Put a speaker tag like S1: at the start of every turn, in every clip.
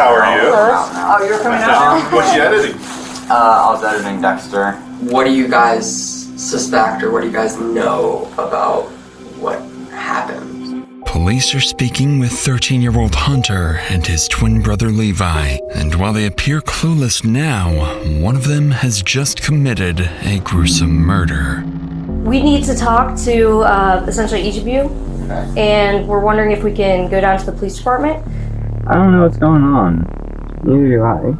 S1: How are you?
S2: Oh, you're coming out?
S1: What's she editing?
S3: I was editing Dexter.
S4: What do you guys suspect, or what do you guys know about what happened?
S5: Police are speaking with 13-year-old Hunter and his twin brother Levi, and while they appear clueless now, one of them has just committed a gruesome murder.
S6: We need to talk to essentially each of you, and we're wondering if we can go down to the police department.
S7: I don't know what's going on. Neither do I.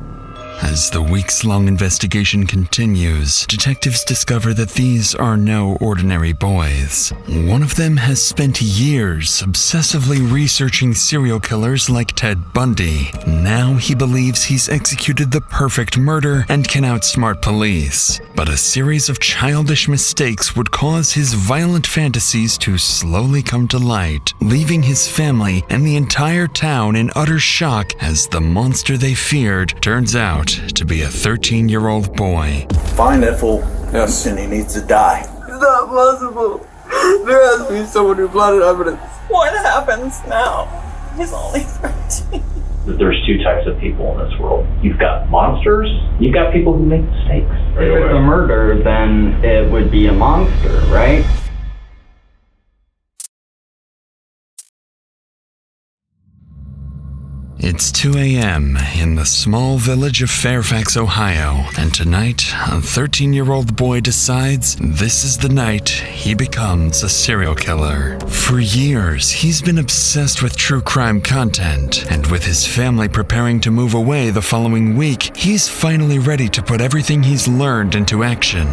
S5: As the weeks-long investigation continues, detectives discover that these are no ordinary boys. One of them has spent years obsessively researching serial killers like Ted Bundy. Now he believes he's executed the perfect murder and can outsmart police. But a series of childish mistakes would cause his violent fantasies to slowly come to light, leaving his family and the entire town in utter shock as the monster they feared turns out to be a 13-year-old boy.
S8: Find that fool. Yes. And he needs to die.
S2: It's not possible. There has to be so many blood evidence. What happens now? He's only 13.
S9: There's two types of people in this world. You've got monsters, you've got people who make mistakes.
S7: If it's a murder, then it would be a monster, right?
S5: It's 2 a.m. in the small village of Fairfax, Ohio, and tonight, a 13-year-old boy decides this is the night he becomes a serial killer. For years, he's been obsessed with true crime content, and with his family preparing to move away the following week, he's finally ready to put everything he's learned into action.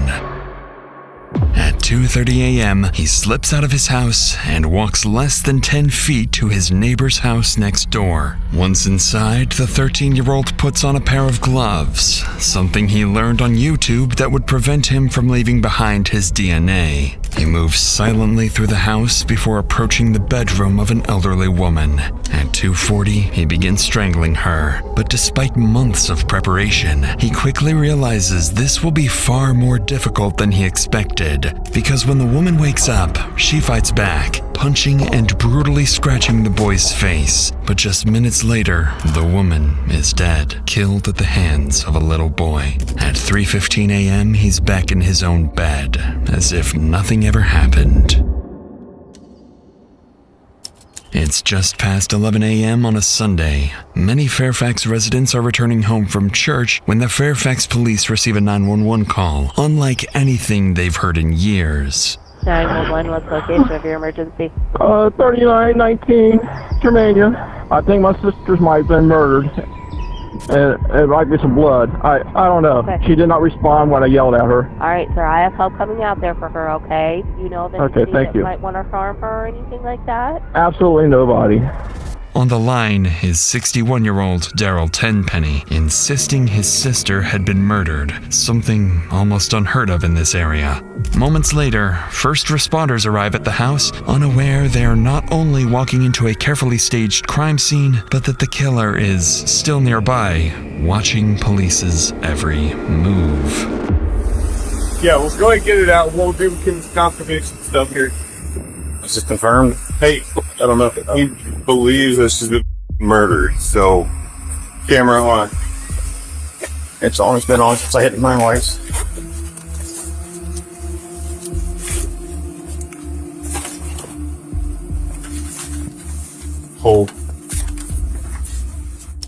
S5: At 2:30 a.m., he slips out of his house and walks less than 10 feet to his neighbor's house next door. Once inside, the 13-year-old puts on a pair of gloves, something he learned on YouTube that would prevent him from leaving behind his DNA. He moves silently through the house before approaching the bedroom of an elderly woman. At 2:40, he begins strangling her, but despite months of preparation, he quickly realizes this will be far more difficult than he expected, because when the woman wakes up, she fights back, punching and brutally scratching the boy's face. But just minutes later, the woman is dead, killed at the hands of a little boy. At 3:15 a.m., he's back in his own bed, as if nothing ever happened. It's just past 11 a.m. on a Sunday. Many Fairfax residents are returning home from church when the Fairfax police receive a 911 call, unlike anything they've heard in years.
S10: 911, what's the location of your emergency?
S11: 3919 Germania. I think my sister's might have been murdered. It might be some blood. I don't know.
S10: Okay.
S11: She did not respond when I yelled at her.
S10: All right, sir. I have help coming out there for her, okay? You know that
S11: Okay, thank you.
S10: Might want to harm her or anything like that?
S11: Absolutely nobody.
S5: On the line is 61-year-old Sheila Tenpenny, insisting his sister had been murdered, something almost unheard of in this area. Moments later, first responders arrive at the house, unaware they are not only walking into a carefully staged crime scene, but that the killer is still nearby, watching police's every move.
S1: Yeah, let's go ahead and get it out. We'll do confirmation stuff here.
S8: Is this confirmed?
S1: Hey, I don't know if he believes this is a murder, so camera on.
S8: It's on. It's been on since I hit my wife.
S1: Hold.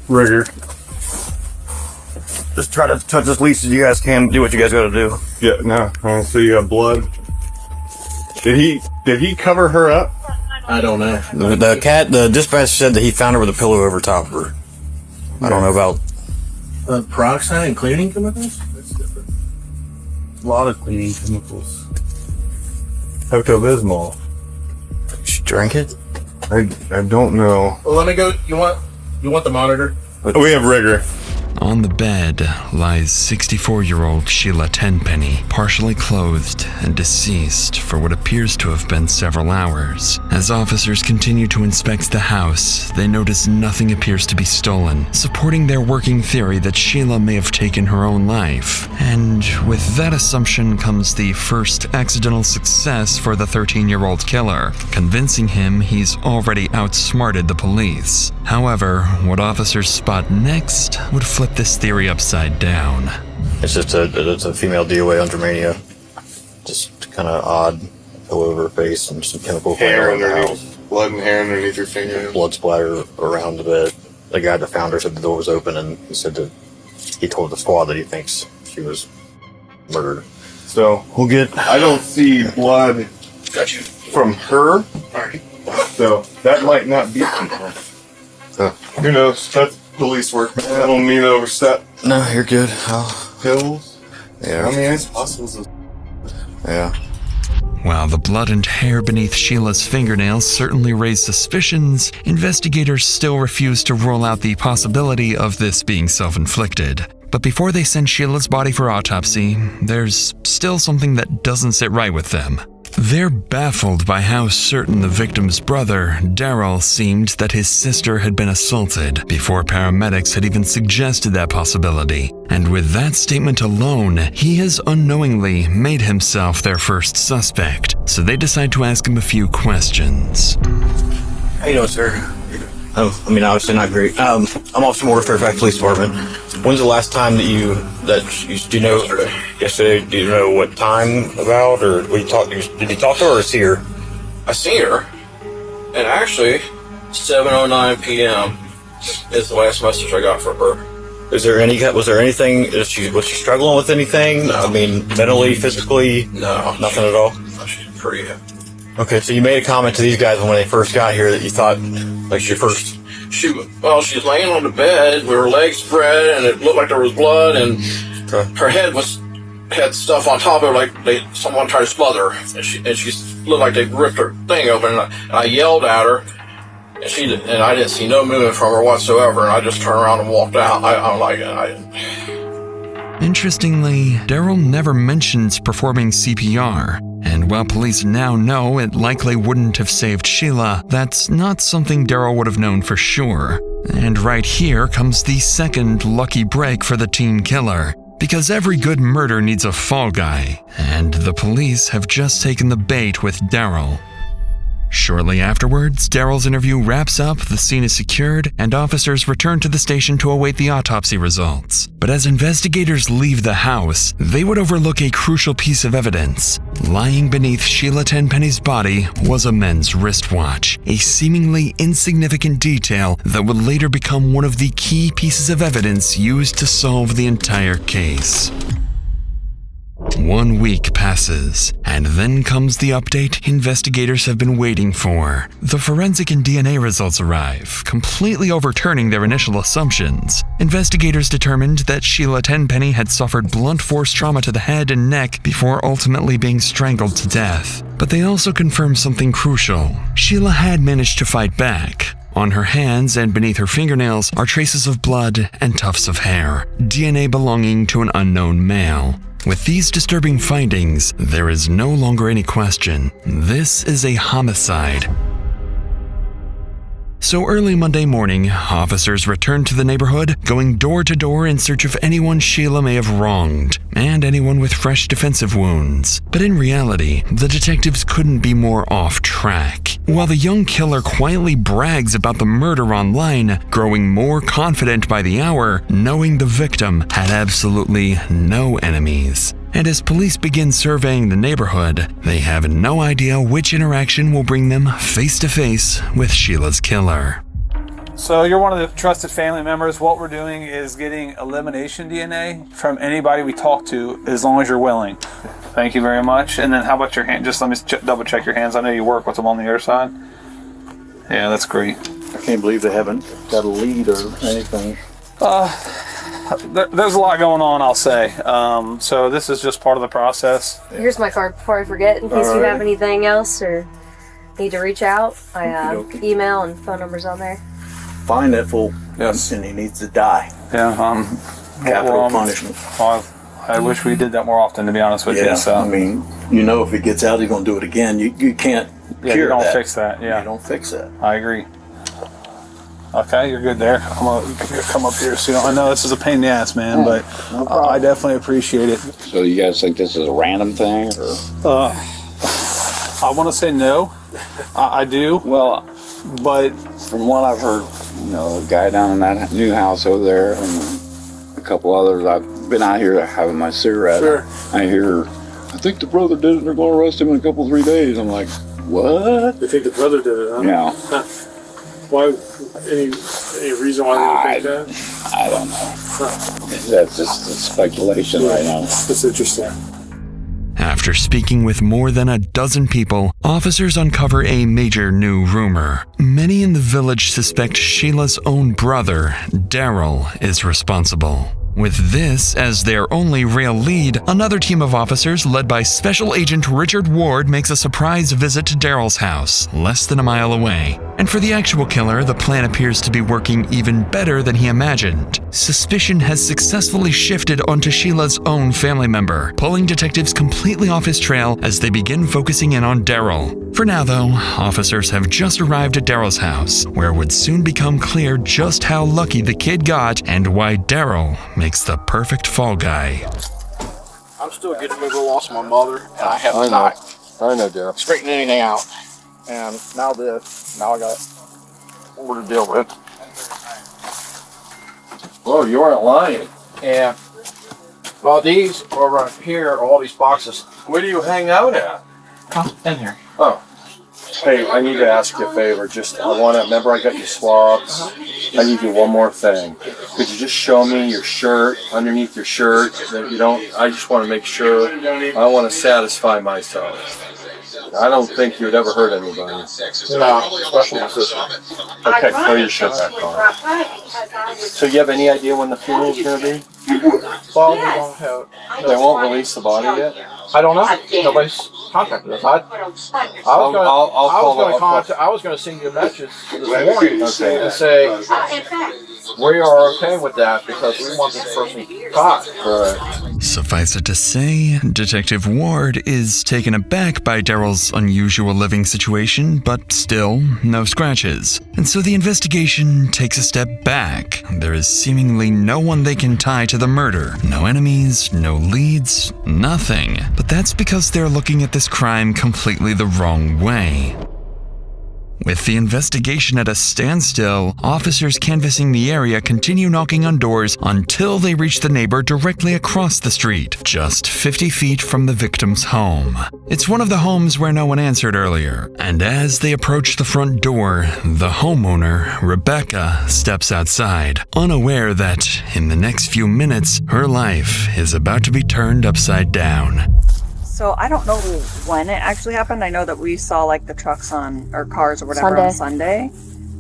S1: Rigor.
S8: Just try to touch as least as you guys can. Do what you guys got to do.
S1: Yeah, no. So you have blood. Did he cover her up?
S8: I don't know. The dispatch said that he found her with a pillow over top of her. I don't know about peroxide and cleaning chemicals.
S1: That's different.
S8: A lot of cleaning chemicals.
S1: Pepto-Bismol.
S8: She drank it.
S1: I don't know.
S8: Well, let me go. You want the monitor?
S1: We have rigor.
S5: On the bed lies 64-year-old Sheila Tenpenny, partially clothed and deceased for what appears to have been several hours. As officers continue to inspect the house, they notice nothing appears to be stolen, supporting their working theory that Sheila may have taken her own life. And with that assumption comes the first accidental success for the 13-year-old killer, convincing him he's already outsmarted the police. However, what officers spot next would flip this theory upside down.
S8: It's just a female DOA on Germania. Just kind of odd, all over her face and some chemical
S1: Hair
S8: around the
S1: underneath,
S8: house.
S1: blood and hair underneath her fingernails.
S8: Blood splatter around the bed. The guy that found her said the door was open, and he said that he told the squad that he thinks she was murdered.
S1: So
S8: We'll get.
S1: I don't see blood from her. So that might not be from her. Who knows? That's police work, man. I don't mean to overstep.
S8: No, you're good.
S1: Pills?
S8: Yeah.
S1: I mean, it's possible.
S8: Yeah.
S5: While the blood and hair beneath Sheila's fingernails certainly raise suspicions, investigators still refuse to rule out the possibility of this being self-inflicted. But before they send Sheila's body for autopsy, there's still something that doesn't sit right with them. They're baffled by how certain the victim's brother, Daryl, seemed that his sister had been assaulted before paramedics had even suggested that possibility. And with that statement alone, he has unknowingly made himself their first suspect. So they decide to ask him a few questions.
S8: How you doing, sir? Oh, I mean, obviously not great. I'm Officer Moore, Fairfax Police Department. When's the last time that you do you know? Yesterday. Do you know what time about, or did you talk to her or see her?
S12: I seen her, and actually, 7:09 p.m. is the last message I got from her.
S8: Was there anything? Was she struggling with anything?
S12: No.
S8: I mean, mentally, physically?
S12: No,
S8: nothing at all.
S12: No, she's pretty happy.
S8: Okay, so you made a comment to these guys when they first got here that you thought, like,
S12: She was laying on the bed with her legs spread, and it looked like there was blood, and her head had stuff on top of her, like someone tried to smother her, and she looked like they ripped her thing open. And I yelled at her, and I didn't see no movement from her whatsoever, and I just turned around and walked out. I didn't.
S5: Interestingly, Daryl never mentions performing CPR. And while police now know it likely wouldn't have saved Sheila, that's not something Daryl would have known for sure. And right here comes the second lucky break for the teen killer. Because every good murder needs a fall guy, and the police have just taken the bait with Daryl. Shortly afterwards, Daryl's interview wraps up, the scene is secured, and officers return to the station to await the autopsy results. But as investigators leave the house, they would overlook a crucial piece of evidence. Lying beneath Sheila Tenpenny's body was a men's wristwatch, a seemingly insignificant detail that would later become one of the key pieces of evidence used to solve the entire case. 1 week passes, and then comes the update investigators have been waiting for. The forensic and DNA results arrive, completely overturning their initial assumptions. Investigators determined that Sheila Tenpenny had suffered blunt force trauma to the head and neck before ultimately being strangled to death. But they also confirmed something crucial. Sheila had managed to fight back. On her hands and beneath her fingernails are traces of blood and tufts of hair, DNA belonging to an unknown male. With these disturbing findings, there is no longer any question. This is a homicide. So early Monday morning, officers returned to the neighborhood, going door to door in search of anyone Sheila may have wronged, and anyone with fresh defensive wounds. But in reality, the detectives couldn't be more off track. While the young killer quietly brags about the murder online, growing more confident by the hour, knowing the victim had absolutely no enemies. And as police begin surveying the neighborhood, they have no idea which interaction will bring them face to face with Sheila's killer.
S13: So you're one of the trusted family members. What we're doing is getting elimination DNA from anybody we talk to, as long as you're willing. Thank you very much. And then how about your hand? Just let me double check your hands. I know you work with them on the other side. Yeah, that's great.
S14: I can't believe they haven't got a lead or anything.
S13: There's a lot going on, I'll say. So this is just part of the process.
S6: Here's my card before I forget, in case you have anything else or need to reach out. I email and phone numbers on there.
S14: find that fool.
S13: Yes.
S14: And he needs to die.
S13: Yeah.
S14: Capital punishment.
S13: I wish we did that more often, to be honest with you. So.
S14: I mean, if he gets out, he's going to do it again. You can't cure
S13: you don't
S14: that.
S13: fix that. Yeah.
S14: You don't fix that.
S13: I agree. Okay, you're good there. I'm gonna come up here. So I know this is a pain in the ass, man, but I definitely appreciate it.
S15: So you guys think this is a random thing, or?
S13: I want to say no. I do.
S15: Well,
S13: but
S15: from what I've heard, a guy down in that new house over there, and a couple others. I've been out here having my cigarette.
S13: Sure.
S15: I hear, I think the brother did it. And they're going to arrest him in a couple, 3 days. I'm like, what?
S16: You think the brother did it, huh?
S15: Yeah.
S16: Why? Any reason why they think that?
S15: I don't know. That's just speculation right now.
S16: That's interesting.
S5: After speaking with more than a dozen people, officers uncover a major new rumor. Many in the village suspect Sheila's own brother, Daryl, is responsible. With this as their only real lead, another team of officers led by Special Agent Richard Ward makes a surprise visit to Daryl's house, less than a mile away. And for the actual killer, the plan appears to be working even better than he imagined. Suspicion has successfully shifted onto Sheila's own family member, pulling detectives completely off his trail as they begin focusing in on Daryl. For now, though, officers have just arrived at Daryl's house, where it would soon become clear just how lucky the kid got and why Daryl makes the perfect fall guy.
S12: I'm still getting a little lost with my mother, and I have not straightened anything out. And now I got more to deal with.
S17: Whoa, you weren't lying.
S12: Yeah. Well, these are right here, all these boxes.
S17: Where do you hang out at?
S12: Oh, in here.
S17: Oh. Hey, I need to ask you a favor. Remember I got you swabs? I need you one more thing. Could you just show me your shirt, underneath your shirt, that you don't, I just want to make sure, I want to satisfy myself. I don't think you would ever hurt anybody.
S12: No, especially my sister.
S17: Okay, throw your shit back on. So you have any idea when the funeral's going to be?
S12: Well, we don't have.
S17: They won't release the body yet?
S12: I don't know. Nobody's contacted us. I was going to send you a message this morning and say we are okay with that because we want this person caught.
S17: Right.
S5: Suffice it to say, Detective Ward is taken aback by Daryl's unusual living situation, but still, no scratches. And so the investigation takes a step back. There is seemingly no one they can tie to the murder. No enemies, no leads, nothing. But that's because they're looking at this crime completely the wrong way. With the investigation at a standstill, officers canvassing the area continue knocking on doors until they reach the neighbor directly across the street, just 50 feet from the victim's home. It's one of the homes where no one answered earlier, and as they approach the front door, the homeowner, Rebecca, steps outside, unaware that, in the next few minutes, her life is about to be turned upside down.
S2: So I don't know when it actually happened. I know that we saw like the trucks or cars or whatever on Sunday.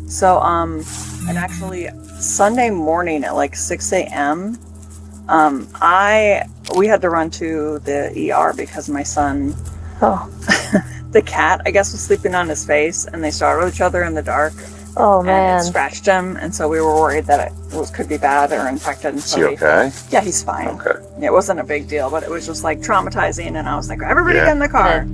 S2: So and actually Sunday morning at like 6 a.m. We had to run to the ER because my son, the cat, I guess, was sleeping on his face, and they startled each other in the dark.
S10: Oh man!
S2: And it scratched him, and so we were worried that it could be bad or infected. And so
S17: Is he okay?
S2: Yeah, he's fine.
S17: Okay.
S2: It wasn't a big deal, but it was just like traumatizing, and I was like, everybody get in the car.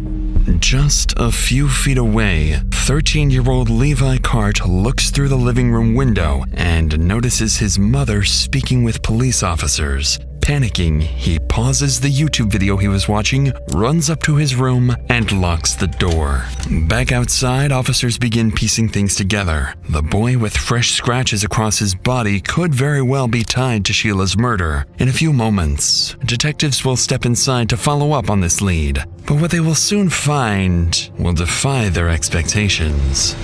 S5: Just a few feet away, 13-year-old Levi Carte looks through the living room window and notices his mother speaking with police officers. Panicking, he pauses the YouTube video he was watching, runs up to his room, and locks the door. Back outside, officers begin piecing things together. The boy with fresh scratches across his body could very well be tied to Sheila's murder. In a few moments, detectives will step inside to follow up on this lead. But what they will soon find will defy their expectations.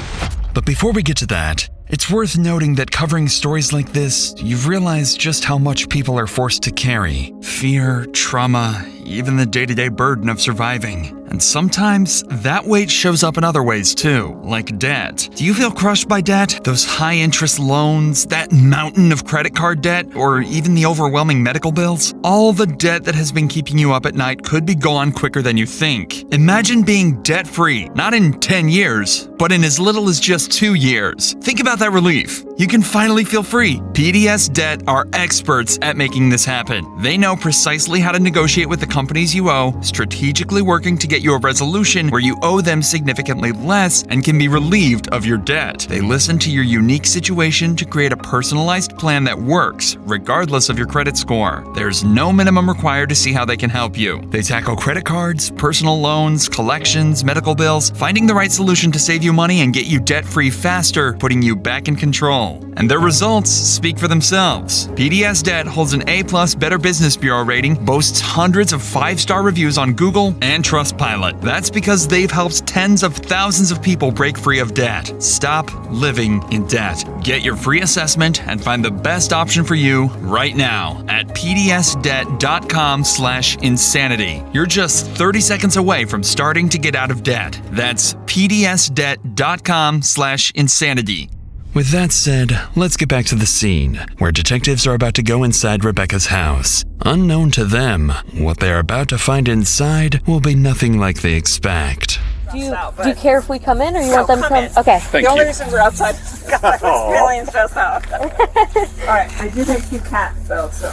S5: But before we get to that, it's worth noting that covering stories like this, you've realized just how much people are forced to carry. Fear, trauma, even the day-to-day burden of surviving. And sometimes that weight shows up in other ways too, like debt. Do you feel crushed by debt? Those high interest loans, that mountain of credit card debt, or even the overwhelming medical bills? All the debt that has been keeping you up at night could be gone quicker than you think. Imagine being debt-free, not in 10 years, but in as little as just 2 years. Think about that relief. You can finally feel free. PDS Debt are experts at making this happen. They know precisely how to negotiate with the companies you owe, strategically working to get you a resolution where you owe them significantly less and can be relieved of your debt. They listen to your unique situation to create a personalized plan that works, regardless of your credit score. There's no minimum required to see how they can help you. They tackle credit cards, personal loans, collections, medical bills, finding the right solution to save you money and get you debt-free faster, putting you back in control. And their results speak for themselves. PDS Debt holds an A+ Better Business Bureau rating, boasts hundreds of 5-star reviews on Google and Trustpilot. That's because they've helped tens of thousands of people break free of debt. Stop living in debt. Get your free assessment and find the best option for you right now at pdsdebt.com/insanity. You're just 30 seconds away from starting to get out of debt. That's pdsdebt.com/insanity. With that said, let's get back to the scene, where detectives are about to go inside Rebecca's house. Unknown to them, what they are about to find inside will be nothing like they expect.
S10: Do you care if we come in, or you want them to come? Okay.
S2: The only reason we're outside is because I was feeling stressed out. Alright, I do have 2 cats though, so.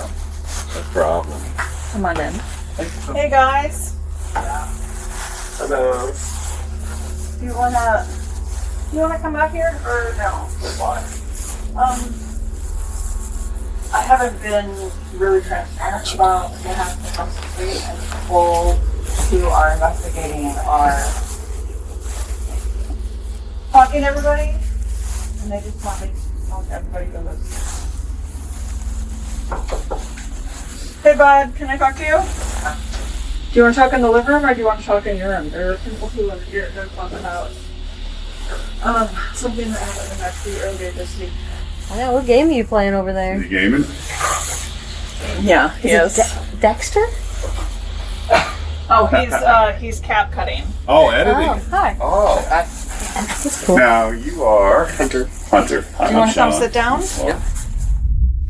S1: No problem.
S2: Come on in. Hey guys.
S1: Hello.
S2: Do you wanna come out here or no? I haven't been really transparent about what happened across the street, and people who are investigating are talking to everybody, and they just want me to talk to everybody who lives. Hey bud, can I talk to you? Do you want to talk in the living room or do you want to talk in your room? There are people who live here that talk about something that happened in that tree earlier this week.
S6: I know, what game are you playing over there?
S1: Is he gaming?
S2: Yeah, he is.
S6: Dexter?
S2: Oh, he's cap cutting.
S1: Oh, editing.
S6: Oh, hi.
S1: Oh.
S6: That's cool.
S1: Now you are Hunter.
S2: Do you want to come sit down?
S1: Yeah.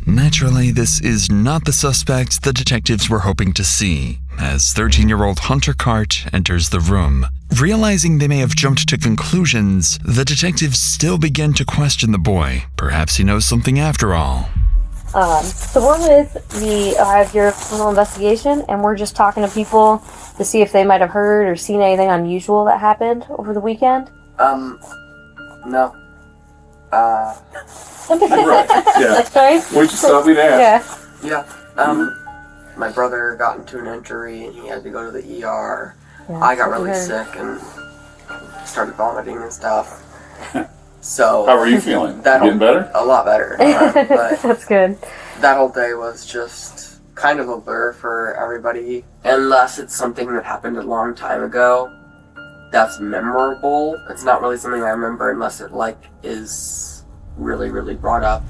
S5: Naturally, this is not the suspect the detectives were hoping to see, as 13-year-old Hunter Carte enters the room. Realizing they may have jumped to conclusions, the detectives still begin to question the boy. Perhaps he knows something after all.
S6: So we're with the Ohio Bureau of Criminal Investigation, and we're just talking to people to see if they might have heard or seen anything unusual that happened over the weekend.
S4: No.
S1: Right. Yeah.
S6: Sorry?
S1: We just thought we'd ask.
S6: Yeah.
S4: Yeah. My brother got into an injury and he had to go to the ER.
S6: Yeah,
S4: I got really sick and started vomiting and stuff. So
S1: How were you feeling?
S4: Getting
S1: better?
S4: A lot better. But
S6: That's good.
S4: that whole day was just kind of a blur for everybody. Unless it's something that happened a long time ago that's memorable. It's not really something I remember unless it is really, really brought up.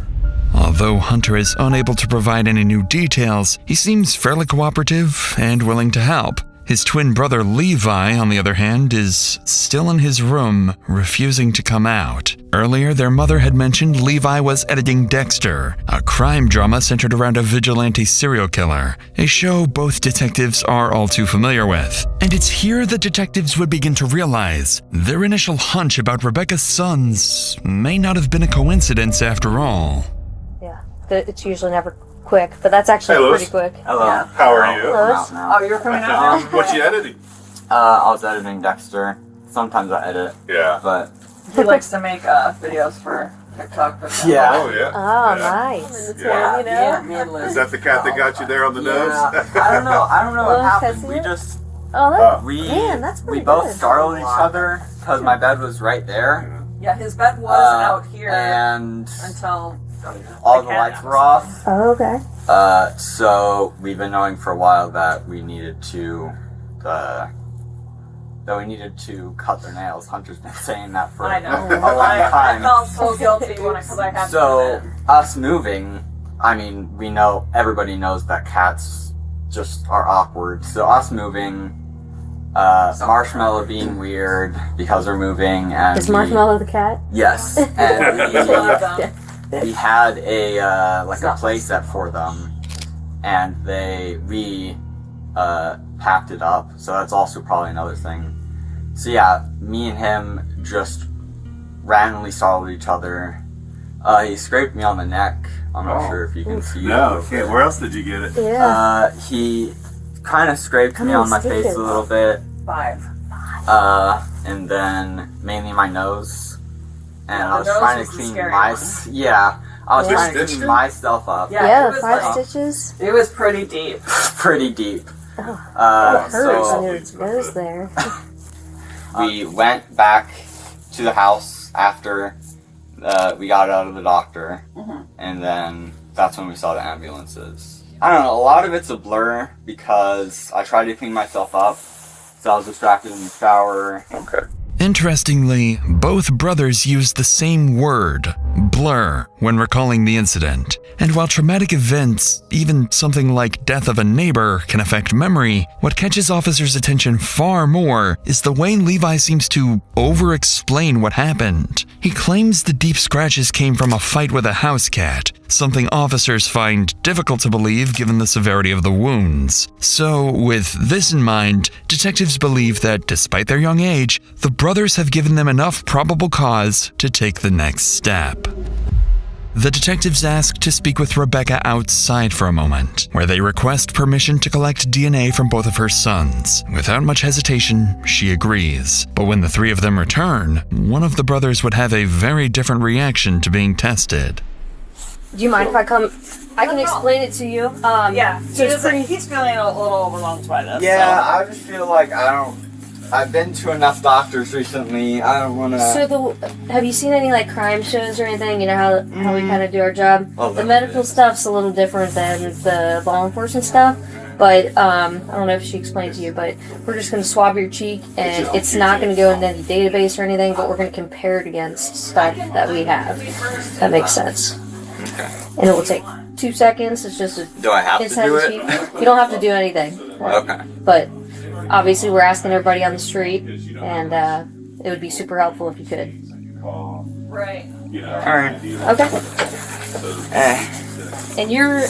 S5: Although Hunter is unable to provide any new details, he seems fairly cooperative and willing to help. His twin brother Levi, on the other hand, is still in his room, refusing to come out. Earlier, their mother had mentioned Levi was editing Dexter, a crime drama centered around a vigilante serial killer, a show both detectives are all too familiar with. And it's here that detectives would begin to realize their initial hunch about Rebecca's sons may not have been a coincidence after all.
S6: Yeah, it's usually never quick, but that's actually
S1: Hey, Louis.
S6: pretty quick.
S3: Hello.
S2: Yeah.
S1: How are you?
S6: Hello.
S3: Out now.
S2: Oh, you're coming out now?
S1: What you editing?
S3: I was editing Dexter. Sometimes I edit,
S1: Yeah.
S3: but
S2: He likes to make videos for TikTok.
S3: Yeah.
S1: Oh, yeah.
S6: Oh,
S1: Yeah.
S6: nice.
S1: Yeah.
S6: You know?
S4: Yeah, me and
S1: Is
S4: Liz.
S1: that the cat that got you there on the nose?
S3: I don't know what
S6: Oh,
S3: happened.
S6: Tessie?
S3: We just
S6: Oh, that's
S3: we
S6: pretty
S3: both
S6: good.
S3: startled each other because my bed was right there,
S2: Yeah, his bed was out here
S3: and
S2: until
S3: all the lights were off.
S6: Oh, okay.
S3: So we've been knowing for a while that we needed to cut their nails. Hunter's been saying that for
S2: I know.
S3: a long
S2: I
S3: time.
S2: felt so guilty because I had
S3: So
S2: to.
S3: us moving, I mean, we know everybody knows that cats just are awkward. So us moving, Marshmallow being weird because we're moving, and
S6: Is Marshmallow the cat?
S3: Yes, and we had a a play set for them, and we packed it up. So that's also probably another thing. So yeah, me and him just randomly saw each other. He scraped me on the neck. I'm not sure if you can see.
S1: No, okay. Where else did you get it?
S6: Yeah.
S3: He kind of scraped me on my face a little bit.
S2: 5.
S3: And then mainly my nose. And I was
S2: nose
S3: trying
S2: was
S3: to
S2: the
S3: clean
S2: scary
S3: my
S2: one.
S3: I was trying to clean myself up.
S6: Yeah,
S2: it was
S6: 5
S2: like-
S6: stitches.
S2: It was pretty deep.
S3: Pretty deep.
S6: It hurts
S3: So
S6: on your nose there.
S3: we went back to the house after we got out of the doctor, and then that's when we saw the ambulances. I don't know, a lot of it's a blur because I tried to clean myself up, so I was distracted in the shower.
S1: Okay.
S5: Interestingly, both brothers used the same word, blur, when recalling the incident. And while traumatic events, even something like death of a neighbor, can affect memory, what catches officers' attention far more is the way Levi seems to over-explain what happened. He claims the deep scratches came from a fight with a house cat, something officers find difficult to believe given the severity of the wounds. So, with this in mind, detectives believe that despite their young age, the brothers have given them enough probable cause to take the next step. The detectives ask to speak with Rebecca outside for a moment, where they request permission to collect DNA from both of her sons. Without much hesitation, she agrees. But when the three of them return, one of the brothers would have a very different reaction to being tested.
S6: Do you mind if I come? I can explain it to you. So
S2: He's feeling a little overwhelmed by this.
S3: Yeah, I just feel like I've been to enough doctors recently. I don't want to.
S6: So have you seen any like crime shows or anything? You know how we kind of do our job.
S3: Well,
S6: The medical stuff's a little different than the law enforcement stuff. But I don't know if she explained to you, but we're just going to swab your cheek, and it's not going to go into any database or anything. But we're going to compare it against stuff that we have. That makes sense.
S3: Okay.
S6: And it will take 2 seconds. It's just a
S3: Do I have to
S6: inside
S3: do
S6: the
S3: it?
S6: cheek. You don't have to do anything.
S3: Okay.
S6: But obviously, we're asking everybody on the street, and it would be super helpful if you could.
S2: Right.
S3: Alright.
S6: Okay. And you're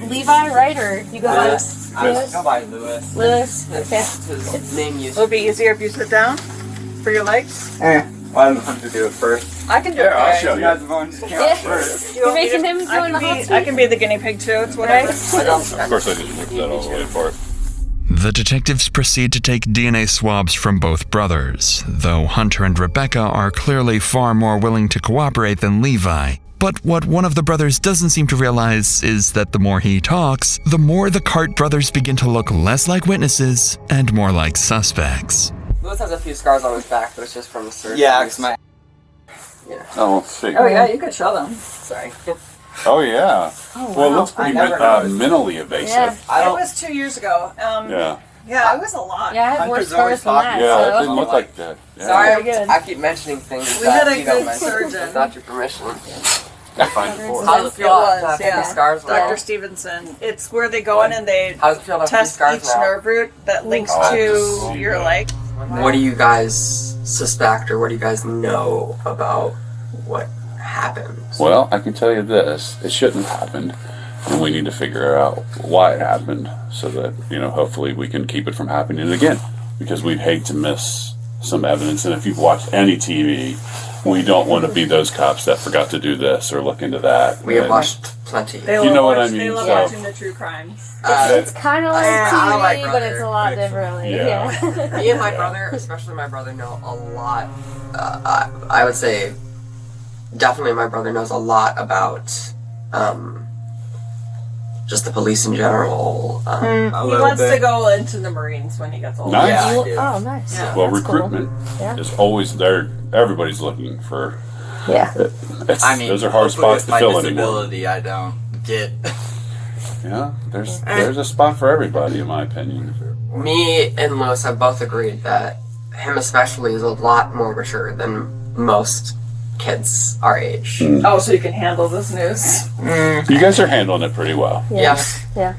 S6: Levi, right? Or you go
S3: Lewis. I
S6: Lewis?
S3: go by Lewis.
S6: Lewis. Okay.
S4: His name used
S2: It'll be easier if you sit down for your legs.
S3: Why don't you do it first?
S2: I can do it.
S1: I'll show you.
S3: guys are going to count
S6: Yeah.
S3: first.
S6: You're making him go in the hot seat?
S2: I can be the guinea pig too. It's whatever.
S1: Of course, I didn't look that all the way for it.
S5: The detectives proceed to take DNA swabs from both brothers, though Hunter and Rebecca are clearly far more willing to cooperate than Levi. But what one of the brothers doesn't seem to realize is that the more he talks, the more the Carte brothers begin to look less like witnesses and more like suspects.
S4: Lewis has a few scars on his back, but it's just from the surgery.
S3: Yeah, because my.
S1: Oh, see.
S2: Oh yeah, you could show them.
S4: Sorry.
S1: Oh, yeah.
S6: Oh,
S1: Well, it
S6: wow.
S1: looks pretty
S3: I never noticed.
S1: minimally invasive.
S6: Yeah.
S2: It was 2 years ago.
S1: Yeah.
S2: Yeah, it was a lot.
S6: Yeah, I have
S3: Hunter's
S6: worse scars than
S3: always
S6: that.
S1: Yeah, it
S6: So.
S1: didn't look like that. Yeah.
S4: Sorry,
S6: Very good.
S4: I keep mentioning things
S2: We
S4: that
S2: had a
S4: you don't
S2: good
S4: mention
S2: surgeon.
S4: without your permission.
S1: I find it for
S4: How does it feel to have
S2: yeah.
S4: any scars now?
S2: Dr. Stevenson. It's where they go in and they
S4: How does it feel to have
S2: test
S4: scars
S2: each
S4: now?
S2: nerve root that links to your leg.
S4: What do you guys suspect, or what do you guys know about what happened?
S1: Well, I can tell you this. It shouldn't have happened. And we need to figure out why it happened so that, hopefully we can keep it from happening again. Because we'd hate to miss some evidence. And if you've watched any TV, we don't want to be those cops that forgot to do this or look into that.
S4: We have watched plenty.
S2: They
S1: You know what I
S2: They
S1: mean,
S2: love
S1: so-
S2: watching the true crimes.
S6: It's kind of like
S4: I like
S6: TV, but
S4: brother.
S6: it's a lot differently. Yeah.
S4: Me and my brother, especially my brother, know a lot. I would say, definitely my brother knows a lot about just the police in general.
S2: He wants to go into the Marines when he gets older.
S1: Nice.
S4: Yeah, I do.
S6: Oh, nice.
S2: Yeah.
S1: Well,
S6: That's cool.
S1: recruitment
S6: Yeah.
S1: is always there. Everybody's looking for.
S6: Yeah.
S1: Those are hard spots to
S3: my
S1: fill anymore.
S3: disability, I don't get.
S1: Yeah, there's a spot for everybody, in my opinion.
S4: Me and Lewis have both agreed that him especially is a lot more mature than most kids our age.
S2: Oh, so you can handle this news.
S1: You guys are handling it pretty well.
S4: Yes.
S6: Yeah.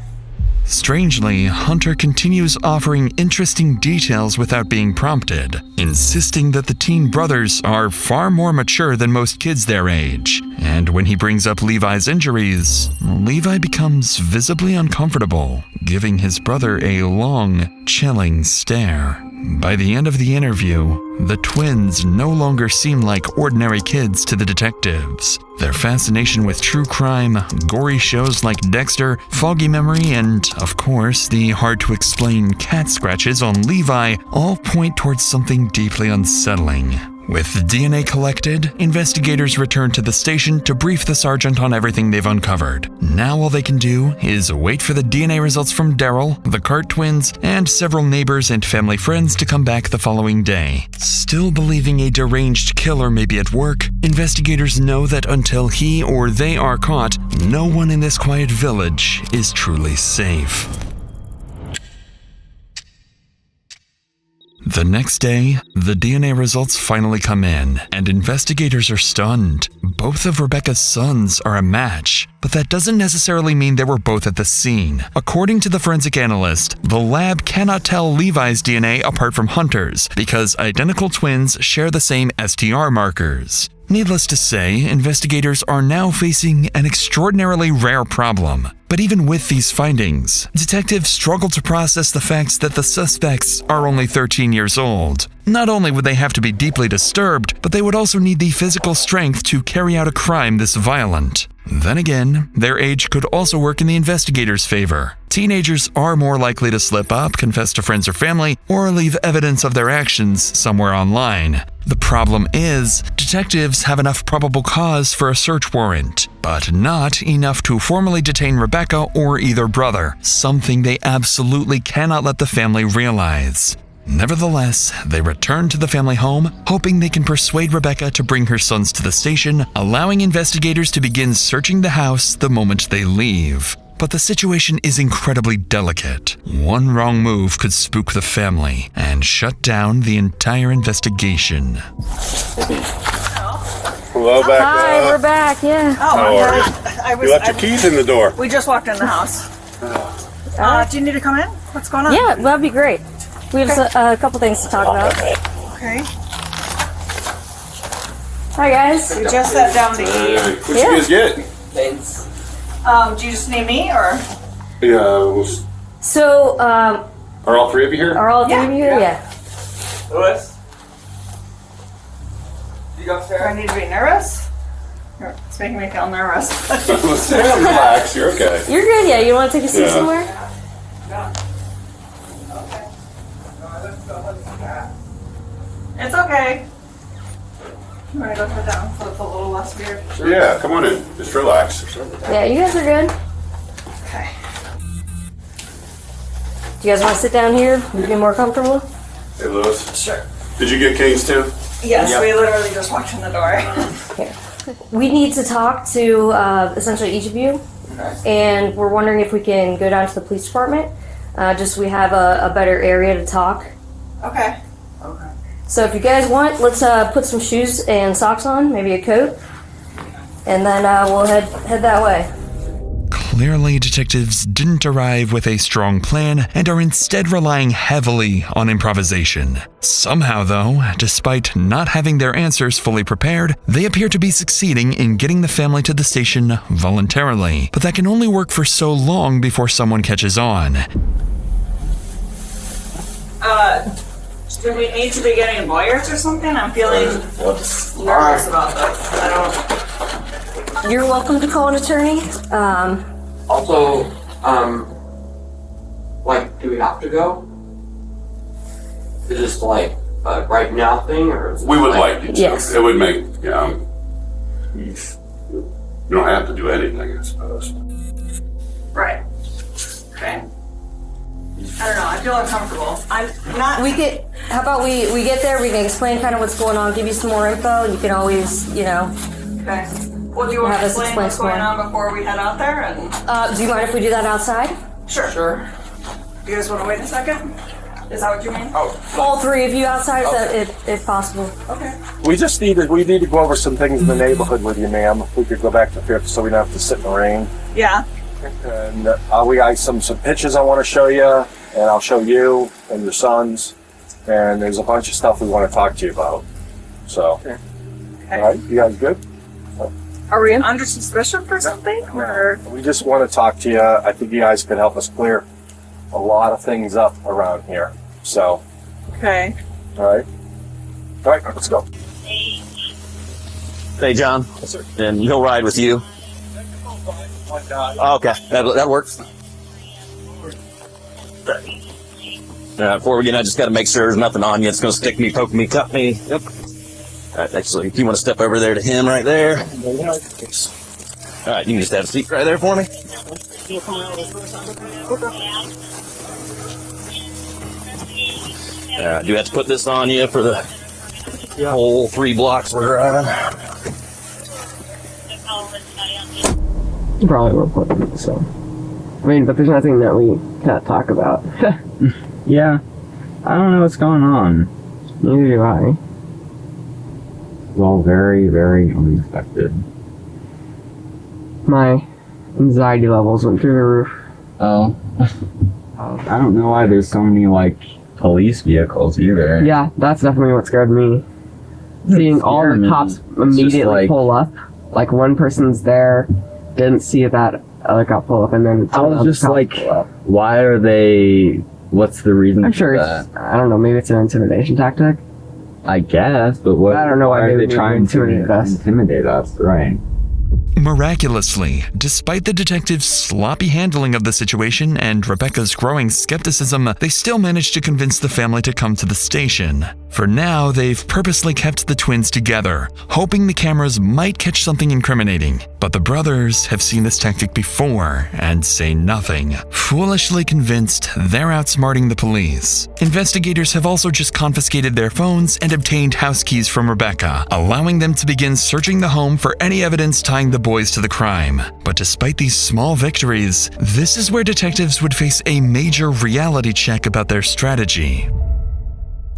S5: Strangely, Hunter continues offering interesting details without being prompted, insisting that the teen brothers are far more mature than most kids their age. And when he brings up Levi's injuries, Levi becomes visibly uncomfortable, giving his brother a long, chilling stare. By the end of the interview, the twins no longer seem like ordinary kids to the detectives. Their fascination with true crime, gory shows like Dexter, foggy memory, and, of course, the hard-to-explain cat scratches on Levi all point towards something deeply unsettling. With DNA collected, investigators return to the station to brief the sergeant on everything they've uncovered. Now all they can do is wait for the DNA results from Daryl, the Carte twins, and several neighbors and family friends to come back the following day. Still believing a deranged killer may be at work, investigators know that until he or they are caught, no one in this quiet village is truly safe. The next day, the DNA results finally come in, and investigators are stunned. Both of Rebecca's sons are a match, but that doesn't necessarily mean they were both at the scene. According to the forensic analyst, the lab cannot tell Levi's DNA apart from Hunter's, because identical twins share the same STR markers. Needless to say, investigators are now facing an extraordinarily rare problem. But even with these findings, detectives struggle to process the fact that the suspects are only 13 years old. Not only would they have to be deeply disturbed, but they would also need the physical strength to carry out a crime this violent. Then again, their age could also work in the investigators' favor. Teenagers are more likely to slip up, confess to friends or family, or leave evidence of their actions somewhere online. The problem is, detectives have enough probable cause for a search warrant, but not enough to formally detain Rebecca or either brother, something they absolutely cannot let the family realize. Nevertheless, they return to the family home, hoping they can persuade Rebecca to bring her sons to the station, allowing investigators to begin searching the house the moment they leave. But the situation is incredibly delicate. One wrong move could spook the family and shut down the entire investigation.
S17: Hello, Becca.
S6: Hi, we're back, yeah.
S17: How are you? You left your keys in the door.
S2: We just walked in the house. Do you need to come in? What's going on?
S6: Yeah, that'd be great. We have a couple things to talk about.
S2: Okay.
S6: Hi, guys.
S2: We just sat down to eat.
S1: What you guys get?
S4: Thanks.
S2: Do you just need me or?
S1: Yeah.
S6: So,
S1: Are all three of you here?
S6: are all three of you here? Yeah.
S4: Louis? You go
S2: Do I need to be nervous? It's making me feel nervous.
S1: Relax, you're okay.
S6: You're good, yeah? You want to take a seat
S1: Yeah.
S6: somewhere?
S2: It's okay. You want to go sit down so it's a little less weird?
S1: Yeah, come on in. Just relax.
S6: Yeah, you guys are good.
S2: Okay.
S6: Do you guys want to sit down here? Would you be more comfortable?
S1: Hey, Lewis.
S2: Sure.
S1: Did you get Kings too?
S2: Yes,
S1: Yep.
S2: we literally just walked in the door.
S6: Here. We need to talk to essentially each of you, and we're wondering if we can go down to the police department, just so we have a better area to talk.
S2: Okay.
S6: So if you guys want, let's put some shoes and socks on, maybe a coat, and then we'll head that way.
S5: Clearly, detectives didn't arrive with a strong plan and are instead relying heavily on improvisation. Somehow, though, despite not having their answers fully prepared, they appear to be succeeding in getting the family to the station voluntarily. But that can only work for so long before someone catches on.
S2: Do we need to be getting lawyers or something? I'm feeling nervous about this. I don't.
S6: You're welcome to call an attorney.
S4: Also, like, do we have to go? Is this like a right now thing, or is it
S1: We would like you to.
S6: Yes.
S1: It would make, you don't have to do anything, I suppose.
S2: Right. Okay. I don't know. I feel uncomfortable. I'm not.
S6: How about we get there, we can explain kind of what's going on, give you some more info, and you can always,
S2: Okay. Well, do you want to
S6: Have us
S2: explain what's
S6: explain
S2: going
S6: some more.
S2: on before we head out there? And
S6: do you mind if we do that outside?
S2: sure.
S4: Sure.
S2: Do you guys want to wait a second? Is that what you mean?
S6: All three of you outside, if possible.
S2: Okay.
S17: We need to go over some things in the neighborhood with you, ma'am. If we could go back to Fairfax so we don't have to sit in the rain.
S2: Yeah.
S17: And we got some pictures I want to show you, and I'll show you and your sons. And there's a bunch of stuff we want to talk to you about. So,
S2: Okay.
S17: all right, you guys good?
S2: Are we under suspicion for something? Or
S17: We just want to talk to you. I think you guys could help us clear a lot of things up around here. So,
S2: okay.
S17: all right, let's go.
S18: Hey, John.
S17: Yes, sir.
S18: And he'll ride with you. Oh, okay, that works. Before we get in, I just got to make sure there's nothing on you. It's going to stick me, poke me, cut me. Yep. All right, actually, if you want to step over there to him right there. All right, you can just have a seat right there for me. I do have to put this on you for the whole 3 blocks we're driving.
S4: You probably will put it, so. I mean, but there's nothing that we can't talk about.
S18: Yeah, I don't know what's going on.
S4: Neither do I.
S18: It's all very, very unexpected.
S4: My anxiety levels went through the roof.
S18: Oh. I don't know why there's so many, like, police vehicles either.
S4: Yeah, that's definitely what scared me. Seeing all the cops immediately pull up. Like, one person's there, didn't see that other cop pull up, and then
S18: I was just like, why are they... What's the reason
S4: I'm sure
S18: for
S4: it's,
S18: that?
S4: I don't know, maybe it's an intimidation tactic.
S18: I guess, but what?
S4: I don't know why
S18: are they
S4: would
S18: trying to
S4: intimidate us.
S18: intimidate us? Right.
S5: Miraculously, despite the detectives' sloppy handling of the situation and Rebecca's growing skepticism, they still managed to convince the family to come to the station. For now, they've purposely kept the twins together, hoping the cameras might catch something incriminating. But the brothers have seen this tactic before and say nothing, foolishly convinced they're outsmarting the police. Investigators have also just confiscated their phones and obtained house keys from Rebecca, allowing them to begin searching the home for any evidence tying the boys to the crime. But despite these small victories, this is where detectives would face a major reality check about their strategy.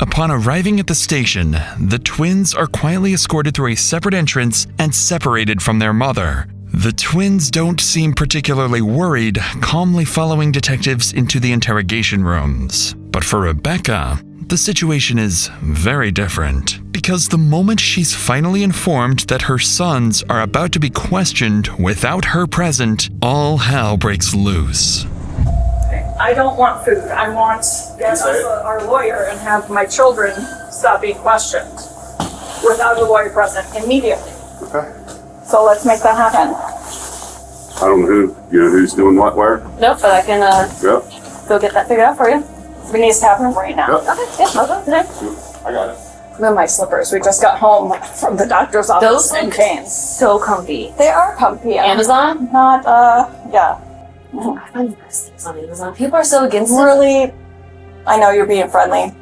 S5: Upon arriving at the station, the twins are quietly escorted through a separate entrance and separated from their mother. The twins don't seem particularly worried, calmly following detectives into the interrogation rooms. But for Rebecca, the situation is very different, because the moment she's finally informed that her sons are about to be questioned without her present, all hell breaks loose.
S2: I don't want food. I want to get our lawyer and have my children stop being questioned without a lawyer present immediately.
S1: Okay.
S2: So let's make that happen.
S1: I don't know who's doing what where.
S2: Nope, but I can
S1: Yep.
S2: go get that figured out for you. It needs to happen right now.
S1: Yep.
S2: Okay, yeah, I'll go today.
S1: I got it.
S2: Then my slippers. We just got home from the doctor's office.
S6: Those
S2: and
S6: look
S2: canes.
S6: so comfy.
S2: They are comfy.
S6: Amazon?
S2: Not, yeah.
S6: I find the best things on Amazon. People are so against it.
S2: Really, I know you're being friendly.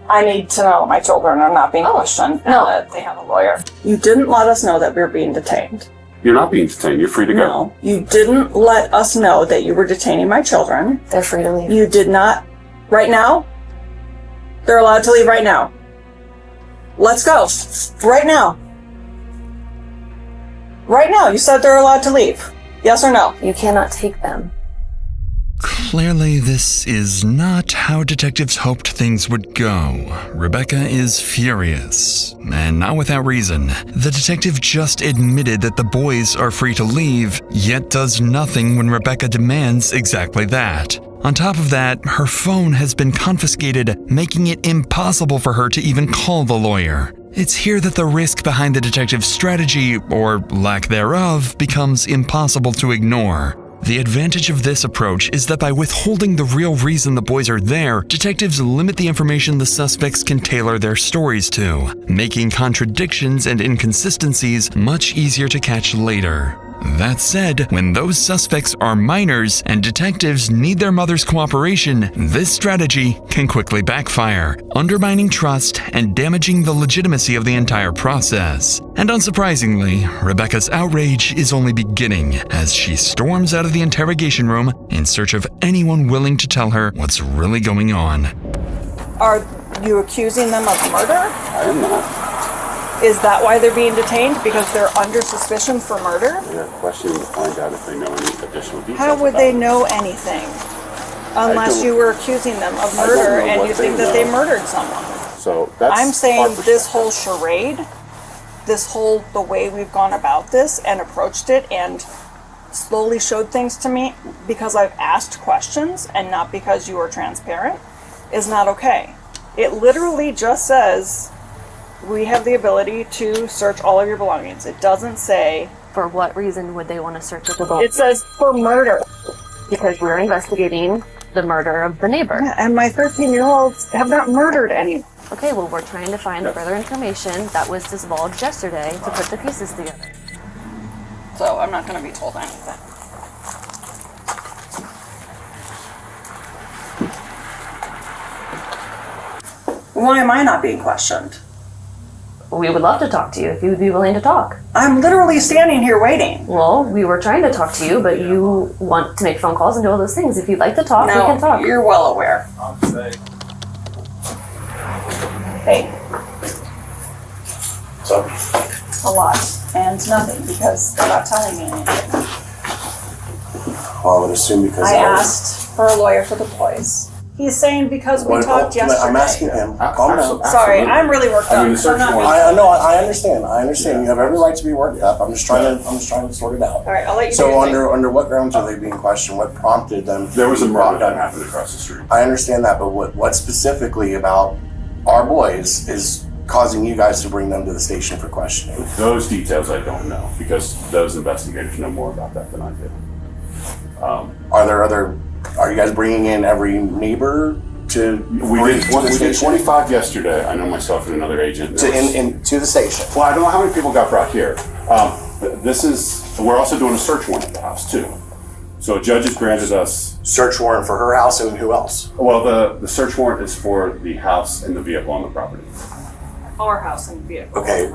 S2: I need to know my children are not being questioned and that they have a lawyer. You didn't let us know that we were being detained.
S1: You're not being detained. You're free to go.
S2: No, you didn't let us know that you were detaining my children.
S6: They're free to leave.
S2: You did not. Right now? They're allowed to leave right now. Let's go. Right now. Right now. You said they're allowed to leave. Yes or no?
S6: You cannot take them.
S5: Clearly, this is not how detectives hoped things would go. Rebecca is furious, and not without reason. The detective just admitted that the boys are free to leave, yet does nothing when Rebecca demands exactly that. On top of that, her phone has been confiscated, making it impossible for her to even call the lawyer. It's here that the risk behind the detective's strategy, or lack thereof, becomes impossible to ignore. The advantage of this approach is that by withholding the real reason the boys are there, detectives limit the information the suspects can tailor their stories to, making contradictions and inconsistencies much easier to catch later. That said, when those suspects are minors and detectives need their mother's cooperation, this strategy can quickly backfire, undermining trust and damaging the legitimacy of the entire process. And unsurprisingly, Rebecca's outrage is only beginning as she storms out of the interrogation room in search of anyone willing to tell her what's really going on.
S2: Are you accusing them of murder?
S1: I am not.
S2: Is that why they're being detained? Because they're under suspicion for murder?
S1: They're questioning to find out if they know any additional details.
S2: How would
S1: about
S2: they
S1: it.
S2: know anything? Unless
S1: don't-
S2: you were accusing them of
S1: I don't
S2: murder
S1: know
S2: and
S1: what
S2: you
S1: they
S2: think that they
S1: know.
S2: murdered someone.
S1: So that's
S2: I'm
S1: our
S2: saying
S1: perspective.
S2: this whole charade, the way we've gone about this and approached it and slowly showed things to me because I've asked questions and not because you were transparent, is not okay. It literally just says we have the ability to search all of your belongings. It doesn't say...
S10: For what reason would they want to search the belongings?
S2: It says for murder.
S10: Because we're investigating the murder of the neighbor.
S2: Yeah, and my 13-year-olds have not murdered anyone.
S10: Okay, well, we're trying to find further information that was divulged yesterday to put the pieces together.
S2: So I'm not going to be told anything. Why am I not being questioned?
S10: We would love to talk to you if you would be willing to talk.
S2: I'm literally standing here waiting.
S10: Well, we were trying to talk to you, but you want to make phone calls and do all those things. If you'd like to talk, we can talk.
S2: You're well aware. Hey.
S17: So,
S2: A lot. And nothing, because they're not telling me anything.
S17: well, I would assume because
S2: I asked for a lawyer for the boys. He's saying because we talked yesterday.
S17: I'm asking him. Calm down.
S2: Sorry, I'm really worked up. I'm not being-
S17: I know. I understand. I understand. You have every right to be worked up. I'm just trying to sort it out.
S2: All right, I'll let you do
S17: So
S2: your thing.
S17: under what grounds are they being questioned? What prompted them?
S1: There was a murder that happened across the street.
S17: I understand that, but what specifically about our boys is causing you guys to bring them to the station for questioning?
S1: Those details I don't know because those investigators know more about that than I do.
S17: Are you guys bringing in every neighbor to?
S1: We did 25 yesterday. I know myself and another agent.
S17: To the station.
S1: Well, I don't know how many people got brought here. We're also doing a search warrant at the house too. So a judge has granted us
S17: search warrant for her house and who else?
S1: Well, the search warrant is for the house and the vehicle on the property.
S2: Our house and vehicle.
S17: Okay.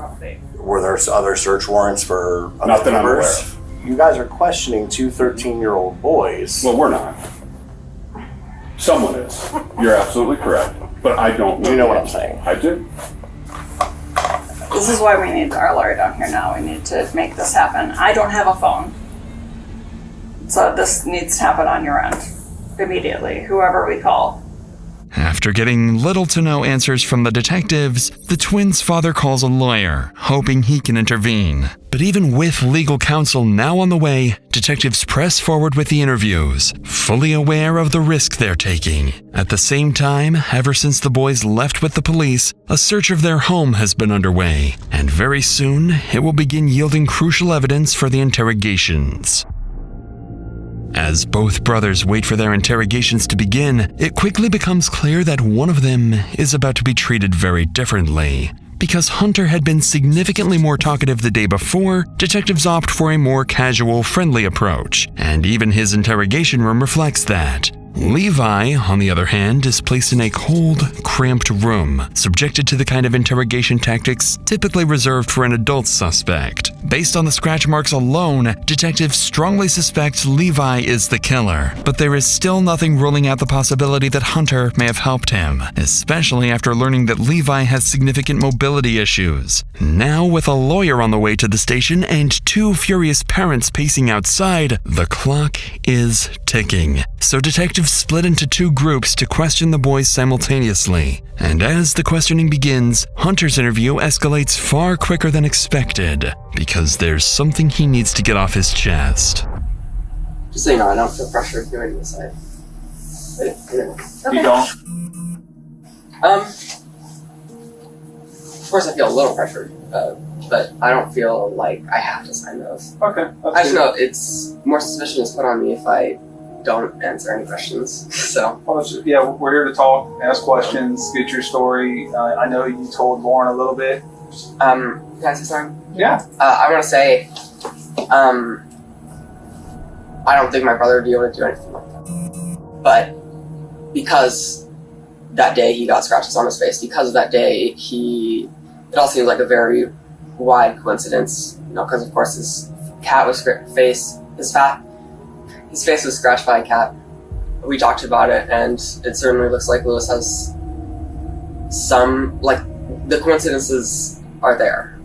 S17: Were there other search warrants for other
S1: Not that I'm aware
S17: neighbors?
S1: of.
S17: You guys are questioning two 13-year-old boys.
S1: Well, we're not. Someone is. You're absolutely correct. But I don't know.
S17: You know what I'm saying?
S1: I do.
S2: This is why we need our lawyer down here now. We need to make this happen. I don't have a phone. So this needs to happen on your end. Immediately. Whoever we call.
S5: After getting little to no answers from the detectives, the twins' father calls a lawyer, hoping he can intervene. But even with legal counsel now on the way, detectives press forward with the interviews, fully aware of the risk they're taking. At the same time, ever since the boys left with the police, a search of their home has been underway, and very soon it will begin yielding crucial evidence for the interrogations. As both brothers wait for their interrogations to begin, it quickly becomes clear that one of them is about to be treated very differently. Because Hunter had been significantly more talkative the day before, detectives opt for a more casual, friendly approach, and even his interrogation room reflects that. Levi, on the other hand, is placed in a cold, cramped room, subjected to the kind of interrogation tactics typically reserved for an adult suspect. Based on the scratch marks alone, detectives strongly suspect Levi is the killer, but there is still nothing ruling out the possibility that Hunter may have helped him, especially after learning that Levi has significant mobility issues. Now, with a lawyer on the way to the station and two furious parents pacing outside, the clock is ticking. So detectives split into two groups to question the boys simultaneously. And as the questioning begins, Hunter's interview escalates far quicker than expected, because there's something he needs to get off his chest.
S4: Just so you know, I don't feel pressured doing this.
S13: You don't?
S4: Of course I feel a little pressured, but I don't feel like I have to sign those.
S13: Okay.
S4: I just know it's more suspicion is put on me if I don't answer any questions. So.
S13: Well, yeah, we're here to talk, ask questions, get your story. I know you told Lauren a little bit.
S4: Can I say something?
S13: Yeah.
S4: I want to say, I don't think my brother would be able to do anything like that. But because that day he got scratches on his face, because of that day it all seems like a very wide coincidence, you know, because of course his cat was his face was scratched by a cat. We talked about it, and it certainly looks like Lewis has some, like, the coincidences are there.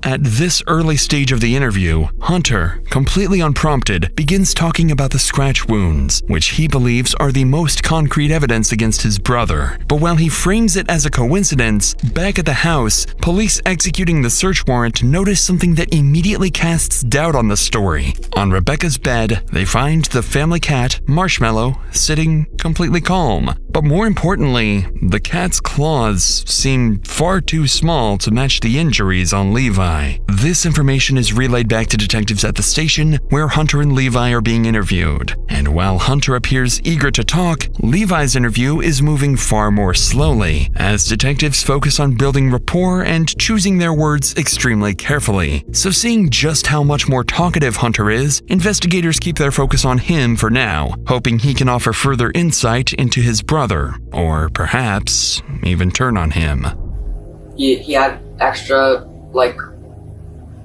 S5: At this early stage of the interview, Hunter, completely unprompted, begins talking about the scratch wounds, which he believes are the most concrete evidence against his brother. But while he frames it as a coincidence, back at the house, police executing the search warrant notice something that immediately casts doubt on the story. On Rebecca's bed, they find the family cat, Marshmallow, sitting completely calm. But more importantly, the cat's claws seem far too small to match the injuries on Levi. This information is relayed back to detectives at the station where Hunter and Levi are being interviewed. And while Hunter appears eager to talk, Levi's interview is moving far more slowly, as detectives focus on building rapport and choosing their words extremely carefully. So seeing just how much more talkative Hunter is, investigators keep their focus on him for now, hoping he can offer further insight into his brother, or perhaps even turn on him.
S4: He had extra,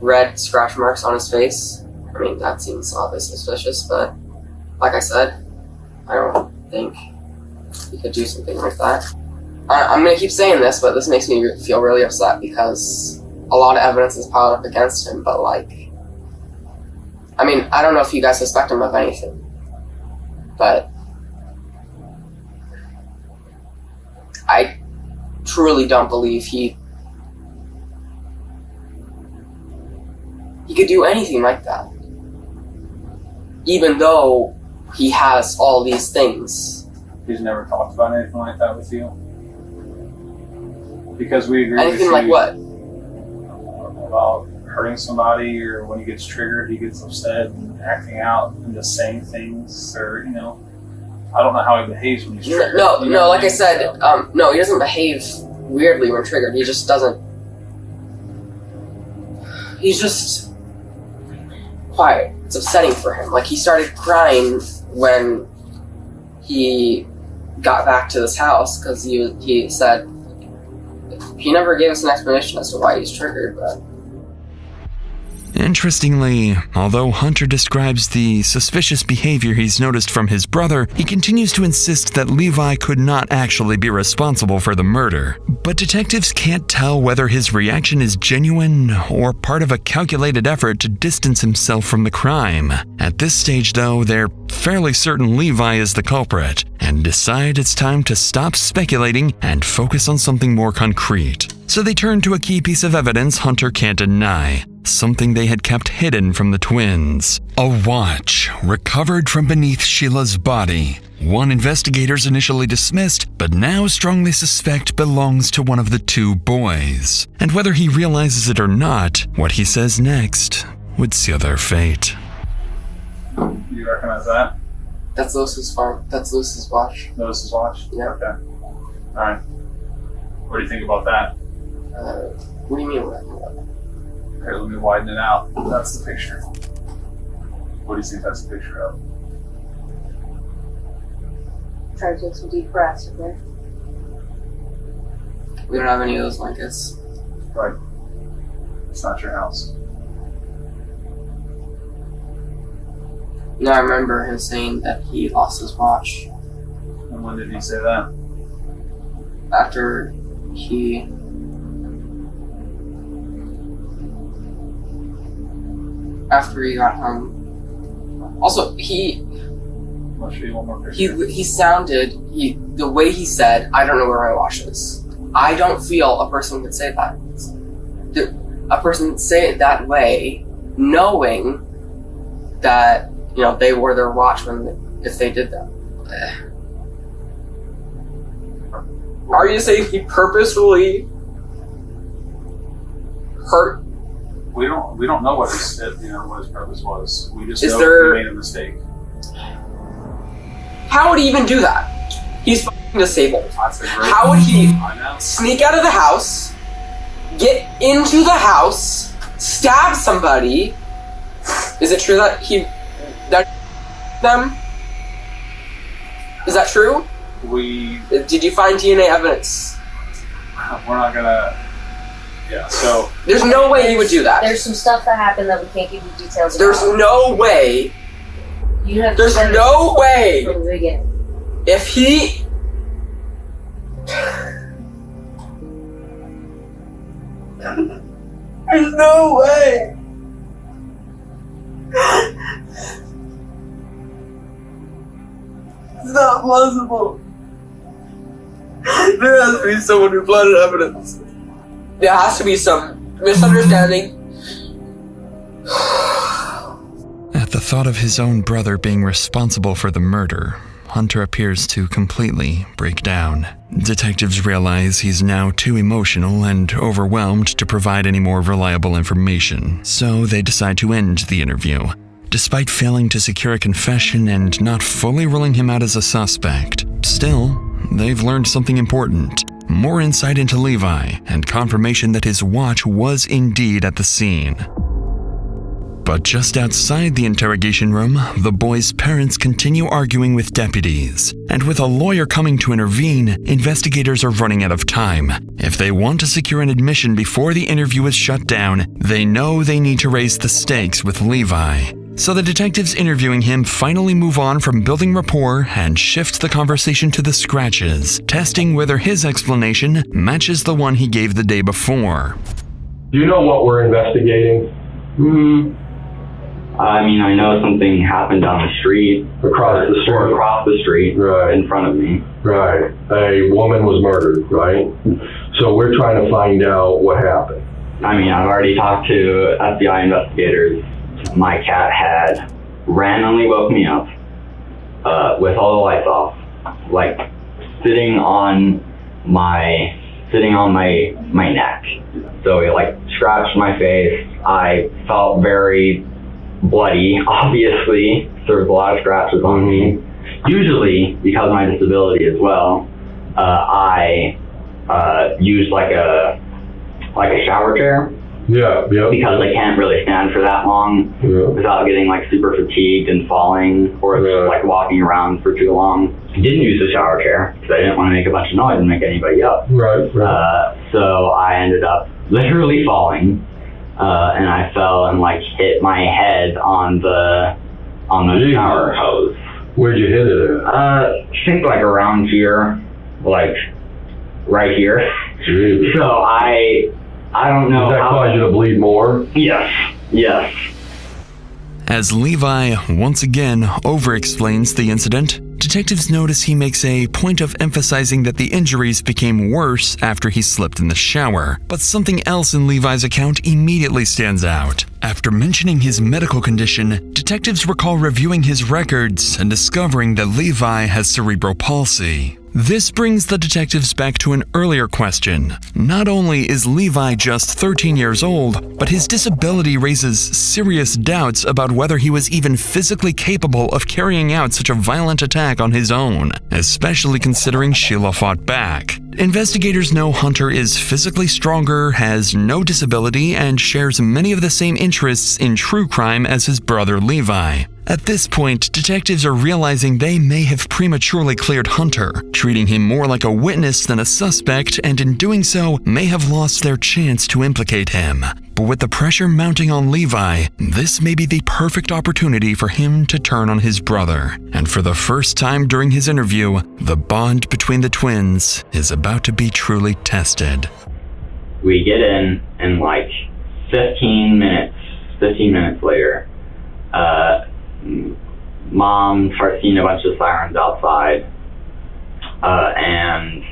S4: red scratch marks on his face. I mean, that seems obviously suspicious, but like I said, I don't think he could do something like that. I'm gonna keep saying this, but this makes me feel really upset because a lot of evidence is piled up against him, but I don't know if you guys suspect him of anything, but I truly don't believe he could do anything like that. Even though he has all these things.
S13: He's never talked about anything like that with you? Because we agree
S4: anything
S13: with you.
S4: Like what?
S13: About hurting somebody, or when he gets triggered, he gets upset and acting out and just saying things, or, I don't know how he behaves when he's triggered.
S4: No, like I said, no, he doesn't behave weirdly when triggered. He just doesn't. He's just quiet. It's upsetting for him. He started crying when he got back to this house because he said he never gave us an explanation as to why he's triggered, but.
S5: Interestingly, although Hunter describes the suspicious behavior he's noticed from his brother, he continues to insist that Levi could not actually be responsible for the murder. But detectives can't tell whether his reaction is genuine or part of a calculated effort to distance himself from the crime. At this stage, though, they're fairly certain Levi is the culprit and decide it's time to stop speculating and focus on something more concrete. So they turn to a key piece of evidence Hunter can't deny. Something they had kept hidden from the twins. A watch recovered from beneath Sheila's body. One investigators initially dismissed, but now strongly suspect belongs to one of the two boys. And whether he realizes it or not, what he says next would seal their fate.
S13: You recognize that?
S4: That's Lewis's farm. That's Lewis's watch.
S13: Lewis's watch?
S4: Yeah.
S13: Okay. Alright. What do you think about that?
S4: What do you mean what I think about that?
S13: Okay, let me widen it out. That's the picture. What do you think that's the picture of?
S6: Try to take some deep breaths, okay?
S4: We don't have any of those blankets.
S13: Right. It's not your house.
S4: No, I remember him saying that he lost his watch.
S13: And when did he say that?
S4: After he got home. Also,
S13: I'll show you one more picture.
S4: he sounded, the way he said, I don't know where my watch is. I don't feel a person could say that. A person would say it that way, knowing that, they wore their watch if they did that. Are you saying he purposefully hurt?
S13: We don't know what his purpose was. We just know he made a mistake.
S4: How would he even do that? He's fucking disabled. How would he sneak out of the house, get into the house, stab somebody? Is it true that them? Is that true? Did you find DNA evidence?
S13: We're not gonna. Yeah, so.
S4: There's no way he would do that.
S6: There's some stuff that happened that we can't give you details about.
S4: There's no way. There's no way.
S6: From the beginning.
S4: If he. There's no way. It's not possible. There has to be someone who planted evidence. There has to be some misunderstanding.
S5: At the thought of his own brother being responsible for the murder, Hunter appears to completely break down. Detectives realize he's now too emotional and overwhelmed to provide any more reliable information, so they decide to end the interview. Despite failing to secure a confession and not fully ruling him out as a suspect, still, they've learned something important. More insight into Levi and confirmation that his watch was indeed at the scene. But just outside the interrogation room, the boy's parents continue arguing with deputies. And with a lawyer coming to intervene, investigators are running out of time. If they want to secure an admission before the interview is shut down, they know they need to raise the stakes with Levi. So the detectives interviewing him finally move on from building rapport and shift the conversation to the scratches, testing whether his explanation matches the one he gave the day before.
S19: Do you know what we're investigating?
S7: I mean, I know something happened down the street.
S19: Across the street?
S7: Or across the street,
S19: right
S7: in front of me.
S19: Right. A woman was murdered, right? So we're trying to find out what happened.
S7: I mean, I've already talked to FBI investigators. My cat had randomly woke me up with all the lights off, like sitting on my neck. So it like scratched my face. I felt very bloody, obviously. There was a lot of scratches on me. Usually, because of my disability as well, I use like a shower chair.
S19: Yeah.
S7: Because I can't really stand for that long without getting like super fatigued and falling or like walking around for too long. I didn't use the shower chair because I didn't want to make a bunch of noise and make anybody up.
S19: Right.
S7: So I ended up literally falling, and I fell and like hit my head on the shower hose.
S19: Where'd you hit it at?
S7: I think like around here, like right here.
S19: Jeez.
S7: So I don't know.
S19: Did that cause you to bleed more?
S7: Yes.
S5: As Levi once again over-explains the incident, detectives notice he makes a point of emphasizing that the injuries became worse after he slipped in the shower. But something else in Levi's account immediately stands out. After mentioning his medical condition, detectives recall reviewing his records and discovering that Levi has cerebral palsy. This brings the detectives back to an earlier question. Not only is Levi just 13 years old, but his disability raises serious doubts about whether he was even physically capable of carrying out such a violent attack on his own, especially considering Sheila fought back. Investigators know Hunter is physically stronger, has no disability, and shares many of the same interests in true crime as his brother Levi. At this point, detectives are realizing they may have prematurely cleared Hunter, treating him more like a witness than a suspect, and in doing so, may have lost their chance to implicate him. But with the pressure mounting on Levi, this may be the perfect opportunity for him to turn on his brother. And for the first time during his interview, the bond between the twins is about to be truly tested.
S7: We get in and like 15 minutes later, Mom starts seeing a bunch of sirens outside, and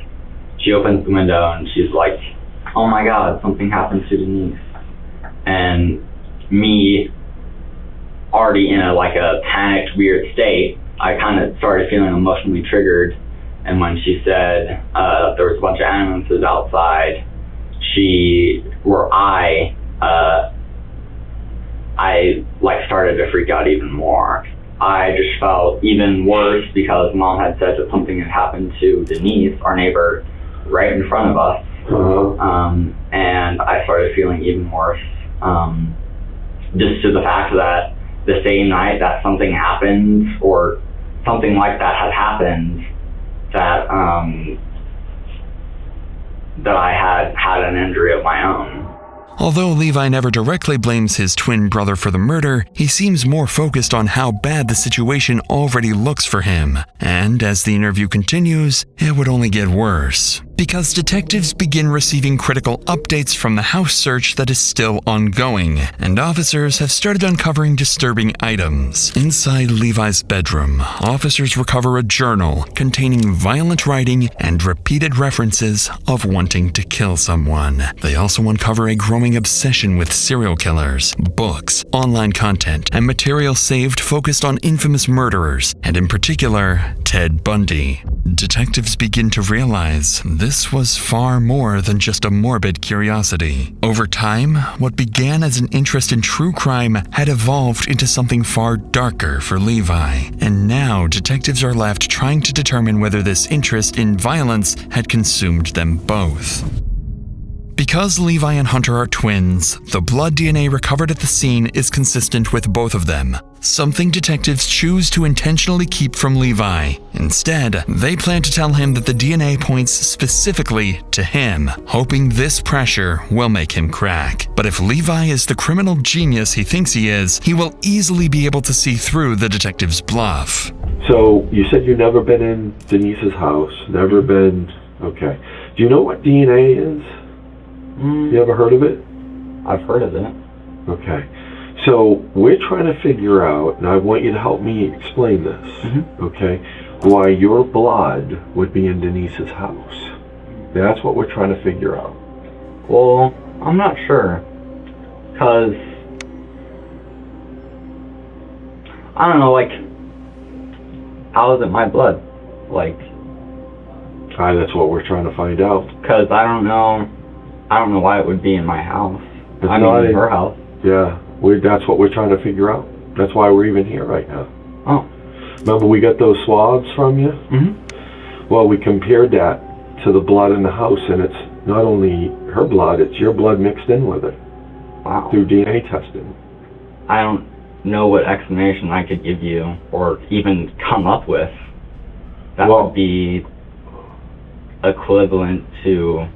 S7: she opens the window and she's like, "Oh my God, something happened to Denise." And me, already in a panicked, weird state, I kind of started feeling emotionally triggered. And when she said there was a bunch of ambulances outside, I started to freak out even more. I just felt even worse because Mom had said that something had happened to Denise, our neighbor, right in front of us. And I started feeling even worse, just to the fact that the same night that something happened, or something like that had happened, that I had an injury of my own.
S5: Although Levi never directly blames his twin brother for the murder, he seems more focused on how bad the situation already looks for him. And as the interview continues, it would only get worse. because detectives begin receiving critical updates from the house search that is still ongoing, and officers have started uncovering disturbing items. Inside Levi's bedroom, officers recover a journal containing violent writing and repeated references of wanting to kill someone. They also uncover a growing obsession with serial killers, books, online content, and material saved focused on infamous murderers, and in particular, Ted Bundy. Detectives begin to realize this was far more than just a morbid curiosity. Over time, what began as an interest in true crime had evolved into something far darker for Levi, and now detectives are left trying to determine whether this interest in violence had consumed them both. Because Levi and Hunter are twins, the blood DNA recovered at the scene is consistent with both of them, something detectives choose to intentionally keep from Levi. Instead, they plan to tell him that the DNA points specifically to him, hoping this pressure will make him crack. But if Levi is the criminal genius he thinks he is, he will easily be able to see through the detective's bluff.
S19: So, you said you've never been in Denise's house, never been... Okay. Do you know what DNA is? You ever heard of it?
S7: I've heard of it.
S19: Okay. So we're trying to figure out, and I want you to help me explain this, okay, why your blood would be in Denise's house. That's what we're trying to figure out.
S7: Well, I'm not sure. Because, I don't know, like, how is it my blood? Like...
S19: that's what we're trying to find out.
S7: Because I don't know why it would be in my house. I mean, in her house.
S19: Yeah, that's what we're trying to figure out. That's why we're even here right now.
S7: Oh.
S19: Remember we got those swabs from you?
S7: Mm-hmm.
S19: Well, we compared that to the blood in the house, and it's not only her blood, it's your blood mixed in with it.
S7: Wow.
S19: Through DNA testing.
S7: I don't know what explanation I could give you, or even come up with, that would be equivalent to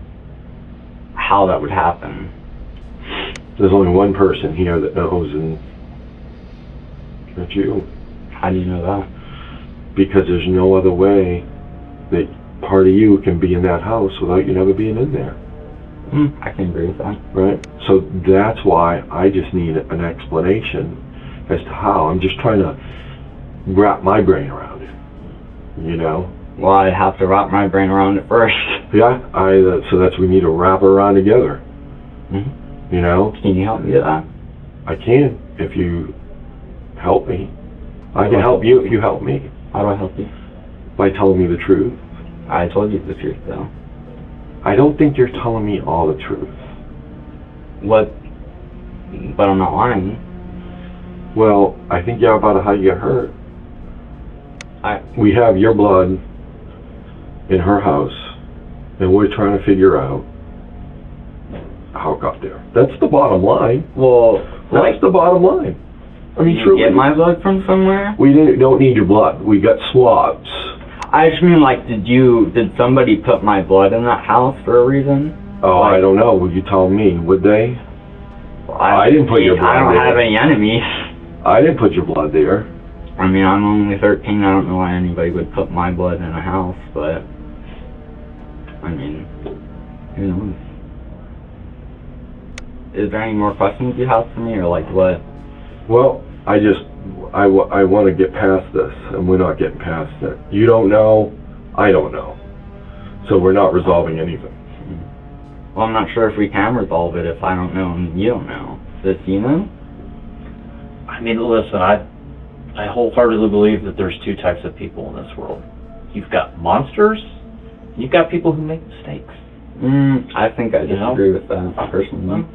S7: how that would happen.
S19: There's only one person here that knows, and that's you.
S7: How do you know that?
S19: Because there's no other way that part of you can be in that house without you never being in there.
S7: I can agree with that.
S19: Right? So that's why I just need an explanation as to how. I'm just trying to wrap my brain around it. You know?
S7: Well, I have to wrap my brain around it first.
S19: Yeah, so that's we need to wrap around together. You know?
S7: Can you help me with that?
S19: I can, if you help me. I can help you if you help me.
S7: How do I help you?
S19: By telling me the truth.
S7: I told you the truth, though.
S19: I don't think you're telling me all the truth.
S7: What? But I'm not lying.
S19: Well, I think you're about how you got hurt. We have your blood in her house, and we're trying to figure out how it got there. That's the bottom line.
S7: Well,
S19: that's the bottom line. I mean,
S7: did you get my blood from somewhere?
S19: We don't need your blood. We got swabs.
S7: I just mean, like, did somebody put my blood in that house for a reason?
S19: Oh, I don't know. Would you tell me? Would they? I didn't put your blood there.
S7: I don't have any enemies.
S19: I didn't put your blood there.
S7: I mean, I'm only 13. I don't know why anybody would put my blood in a house, but I mean, who knows? Is there any more questions you have for me, or like what?
S19: Well, I want to get past this, and we're not getting past it. You don't know, I don't know. So we're not resolving anything.
S7: Well, I'm not sure if we can resolve it if I don't know and you don't know. Does you know?
S9: I mean, listen, I wholeheartedly believe that there's two types of people in this world. You've got monsters, and you've got people who make mistakes.
S7: I think I disagree with that personally.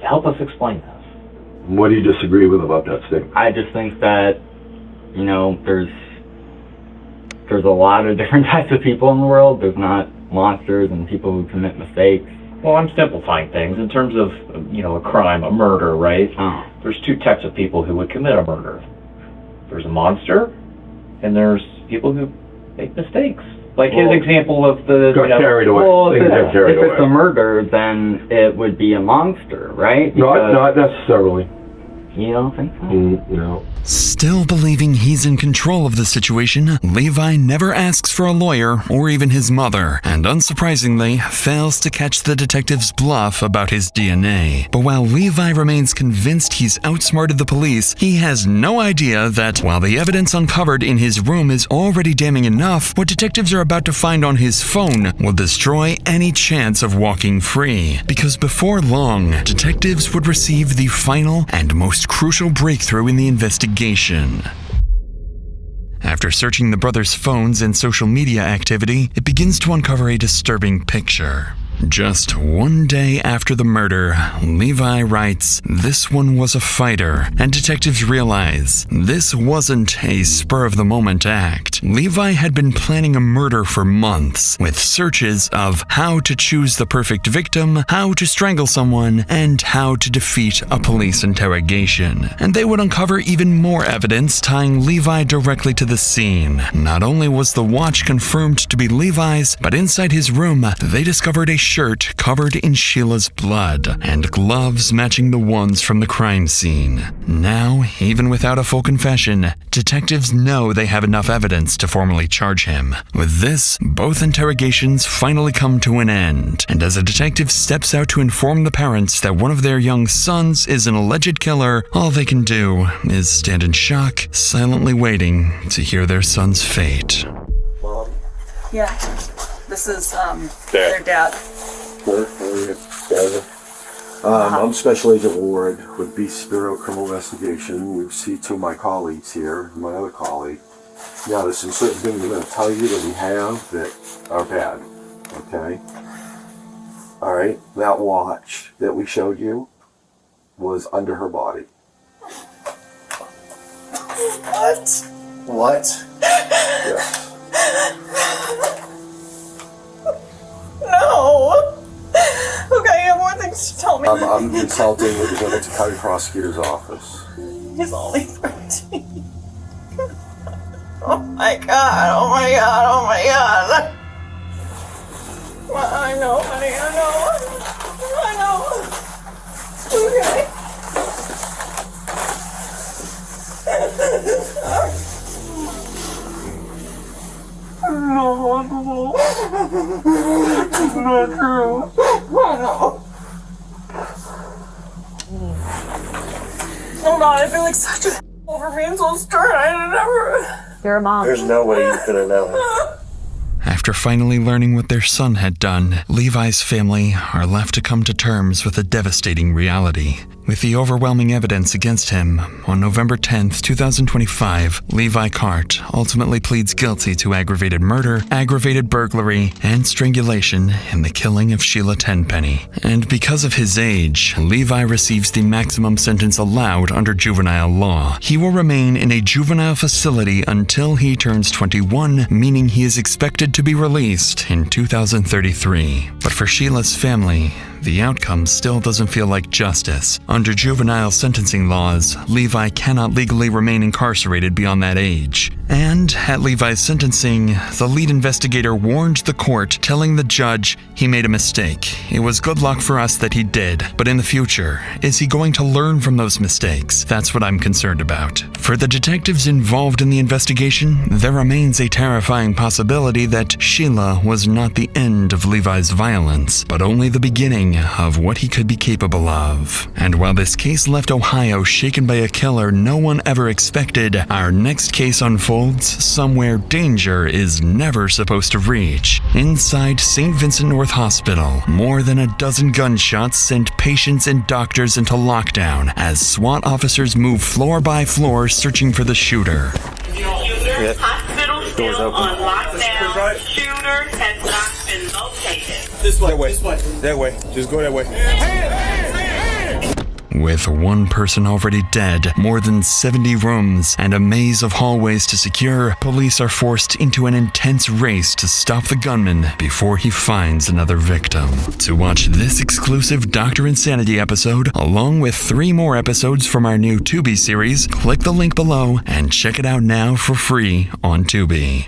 S9: Help us explain this.
S19: What do you disagree with about that statement?
S7: I just think that, you know, there's a lot of different types of people in the world. There's not monsters and people who commit mistakes.
S9: Well, I'm simplifying things in terms of, you know, a crime, a murder, right? There's two types of people who would commit a murder. There's a monster, and there's people who make mistakes. Like his example of the...
S19: Got carried away.
S7: Well, if it's a murder, then it would be a monster, right?
S19: Not necessarily.
S7: You don't think so?
S19: No.
S5: Still believing he's in control of the situation, Levi never asks for a lawyer or even his mother, and unsurprisingly, fails to catch the detective's bluff about his DNA. But while Levi remains convinced he's outsmarted the police, he has no idea that while the evidence uncovered in his room is already damning enough, what detectives are about to find on his phone will destroy any chance of walking free. Because before long, detectives would receive the final and most crucial breakthrough in the investigation. After searching the brothers' phones and social media activity, it begins to uncover a disturbing picture. Just one day after the murder, Levi writes, "This one was a fighter," and detectives realize this wasn't a spur-of-the-moment act. Levi had been planning a murder for months, with searches of how to choose the perfect victim, how to strangle someone, and how to defeat a police interrogation. And they would uncover even more evidence tying Levi directly to the scene. Not only was the watch confirmed to be Levi's, but inside his room, they discovered a shirt covered in Sheila's blood and gloves matching the ones from the crime scene. Now, even without a full confession, detectives know they have enough evidence to formally charge him. With this, both interrogations finally come to an end, and as a detective steps out to inform the parents that one of their young sons is an alleged killer, all they can do is stand in shock, silently waiting to hear their son's fate.
S2: Yeah. This is their dad.
S19: I'm Special Agent Ward with Beast Bureau Criminal Investigation. You see two of my colleagues here, my other colleague. Now, there's some certain things I'm going to tell you that we have that are bad, okay? Alright, that watch that we showed you was under her body.
S2: What?
S19: What? Yes.
S2: No! Okay, I have more things to tell me.
S19: I'm consulting with the Hamilton County Prosecutor's Office.
S2: He's only 13. Oh my god, oh my god, oh my god. Well, I know, honey, I know. Okay. No, it's not true. No. I'm not. I feel like such a over being so stern. I never.
S10: You're a mom.
S19: There's no way you could have known.
S5: After finally learning what their son had done, Levi's family are left to come to terms with a devastating reality. With the overwhelming evidence against him, on November 10th, 2025, Levi Carte ultimately pleads guilty to aggravated murder, aggravated burglary, and strangulation in the killing of Sheila Tenpenny. And because of his age, Levi receives the maximum sentence allowed under juvenile law. He will remain in a juvenile facility until he turns 21, meaning he is expected to be released in 2033. But for Sheila's family, the outcome still doesn't feel like justice. Under juvenile sentencing laws, Levi cannot legally remain incarcerated beyond that age. And at Levi's sentencing, the lead investigator warned the court, telling the judge he made a mistake. It was good luck for us that he did, but in the future, is he going to learn from those mistakes? That's what I'm concerned about. For the detectives involved in the investigation, there remains a terrifying possibility that Sheila was not the end of Levi's violence, but only the beginning of what he could be capable of. And while this case left Ohio shaken by a killer no one ever expected, our next case unfolds somewhere danger is never supposed to reach. Inside St. Vincent North Hospital, more than a dozen gunshots sent patients and doctors into lockdown as SWAT officers move floor by floor searching for the shooter.
S20: Hospital still on lockdown. Shooter has not been located.
S8: This way. That way. Just go that way.
S5: With one person already dead, more than 70 rooms, and a maze of hallways to secure, police are forced into an intense race to stop the gunman before he finds another victim. To watch this exclusive Dr. Insanity episode, along with 3 more episodes from our new Tubi series, click the link below and check it out now for free on Tubi.